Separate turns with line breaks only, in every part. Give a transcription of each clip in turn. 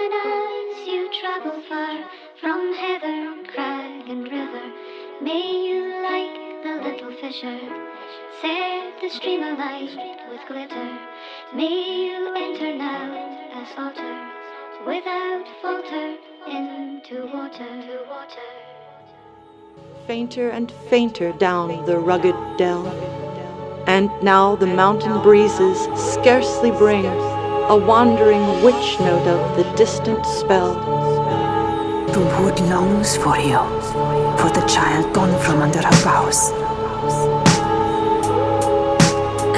Even as you travel far from heather, crag and river, may you, like the little fisher, set the stream alight with glitter. May you enter now as otter, without falter, into water.
Fainter and fainter down the rugged dell, and now the mountain breezes scarcely bring a wandering witch note of the distant spell.
The wood longs for you, for the child born from under her boughs.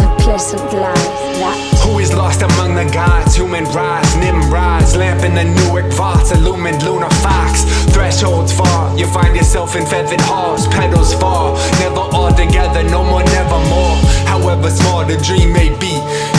A pleasant life that.
Who is lost among the gods? Human rides, Nimrods, lamp in the Newark vaults, illumined lunar fox. Thresholds fall, you find yourself in feathered halls. Petals fall, never all together, no more, never more. However small the dream may be,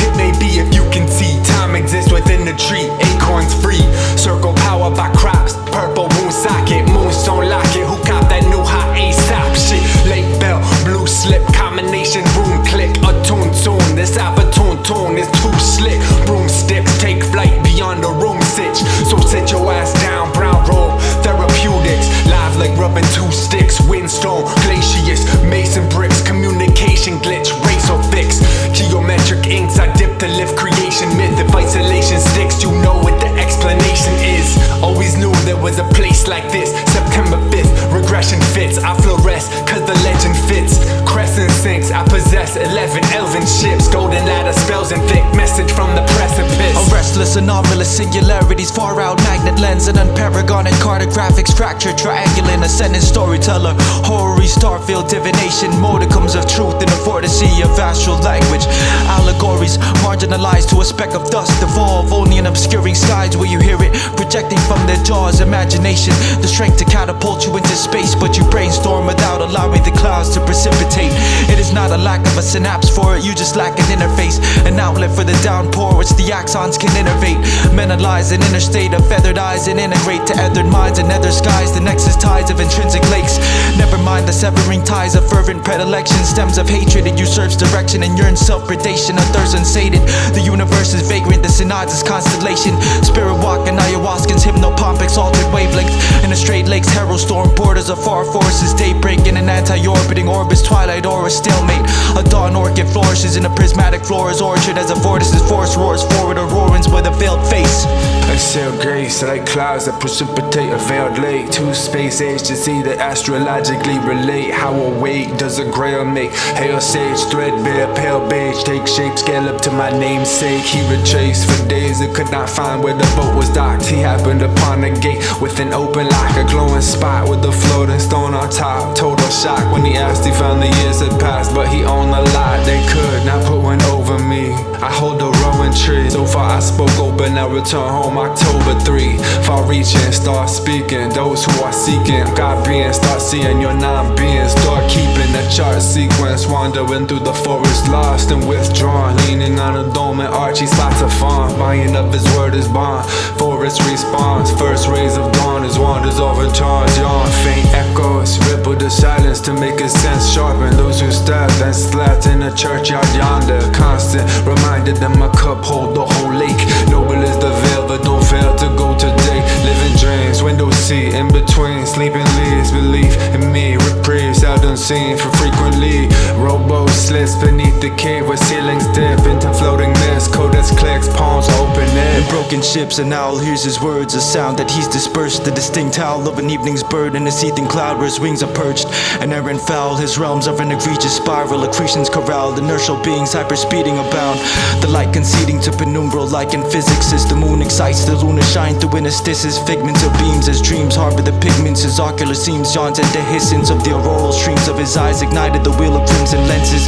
it may be if you can see. Time exists within the tree, acorns free. Circle power by crops, purple moon socket, moonstone locket. Who cop that new hot ASAP shit? Late bell, blue slip, combination room click. A tune, this opportune tune is too slick. Broomsticks take flight beyond the room sitch. So sit your ass down, brown robe, therapeutics. Live like rubbing two sticks, windstone, glaciers, mason bricks, communication glitch, race or fix. Geometric inks I dip to lift creation myth. If isolation sticks, you know what the explanation is. Always knew there was a place like this. September 5th, regression fits. I fluoresce, cause the legend fits. Crescent sinks, I possess 11 elven ships. Golden ladder spells and thick message from the precipice.
A restless anomalous singularities, far out magnet lens and unparagonic cartographics, fractured triangular ascendant storyteller, hoary starfield divination, modicums of truth in a vortice of astral language. Allegories marginalized to a speck of dust, evolve only in obscuring skies where you hear it projecting from their jaws. Imagination, the strength to catapult you into space, but you brainstorm without allowing the clouds to precipitate. It is not a lack of a synapse for it, you just lack an interface, an outlet for the downpour which the axons can innervate. Mentalize an inner state of feathered eyes and integrate to ethered minds and nether skies, the nexus tides of intrinsic lakes. Never mind the severing ties of fervent predilection, stems of hatred, it usurps direction and yearns self-predation, a thirst unsated. The universe is vagrant, the synods is constellation. Spirit walk and ayahuascans, hypnopompics, altered wavelength. In a straight lake's herald storm, borders of far forces, daybreak in an anti-orbiting orbit's twilight or a stalemate. A dawn orchid flourishes in a prismatic flora's orchard as a vortice's force roars forward, aurorans with a veiled face.
Exhale grace like clouds that precipitate a veiled lake. Two space age to see that astrologically relate. How awake does a grail make? Hail sage, threadbare, pale beige, take shape, scale up to my namesake. He retraced for days and could not find where the boat was docked. He happened upon a gate with an open lock, a glowing spot with a floating stone on top. Total shock when he asked, he found the years had passed, but he owned a lot. They could not put one over me. I hold a rowing tree. So far I spoke open, now return home October 3. Far reaching, start speaking. Those who are seeking God being, start seeing your non-being. Start keeping the chart sequence, wandering through the forest, lost and withdrawn, leaning on a dome and arch, he spots a fawn. Buying of his word is bond. Forest responds, first rays of dawn, his wanders overturns, yawn. Faint echoes ripple the silence to make his sense sharpen. Those who stabbed and slept in the churchyard yonder, constant reminded that my cup hold the whole lake. Noble is the veil, but don't fail to go today. Living dreams, window seat, in between sleeping leaves. Belief in me, reprieve, seldom seen for frequently. Robe slits beneath the cave where ceilings dip into floating mist. Codex clicks, palms open in
broken ships, an owl hears his words, a sound that he's dispersed. The distinct howl of an evening's bird in a seething cloud where his wings are perched. An errant fowl, his realms are an egregious spiral. Accretions corralled, inertial beings hyperspeeding abound. The light conceding to penumbral like in physics as the moon excites the lunar shine through interstices. Figments of beams as dreams harbor the pigments. His ocular seams yawns at the hissings of the auroral streams of his eyes ignited the wheel of crimson lenses.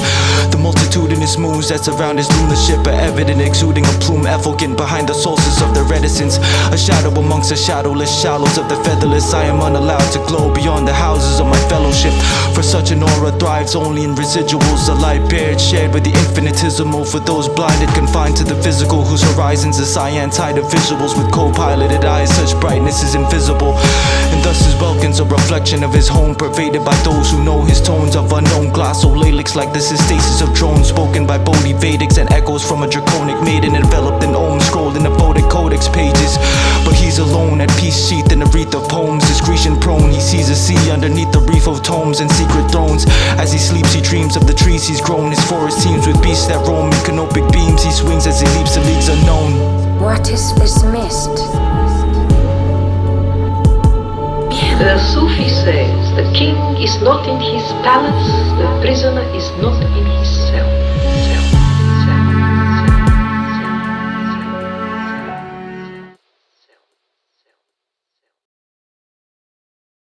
The multitudinous moons that surround his lunar ship are evident, exuding a plume effulgent behind the solstice of their reticence. A shadow amongst the shadowless shallows of the featherless. I am unallowed to glow beyond the houses of my fellowship, for such an aura thrives only in residuals. A light bared, shared with the infinitesimal. For those blinded, confined to the physical, whose horizons are cyan tide of visuals with co-piloted eyes. Such brightness is invisible, and thus his welkin's a reflection of his home, pervaded by those who know his tones of unknown glossolalia, like the systasis of drones spoken by Bodhi Vedics and echoes from a draconic maiden enveloped in Om scrolled in the Vodic codex pages. But he's alone, at peace sheathed in a wreath of poems. Discretion prone, he sees a sea underneath the reef of tomes and secret thrones. As he sleeps, he dreams of the trees he's grown. His forest teems with beasts that roam in canopic beams. He swings as he leaps to leagues unknown.
What is this mist?
The Sufi says the king is not in his palace, the prisoner is not in his cell.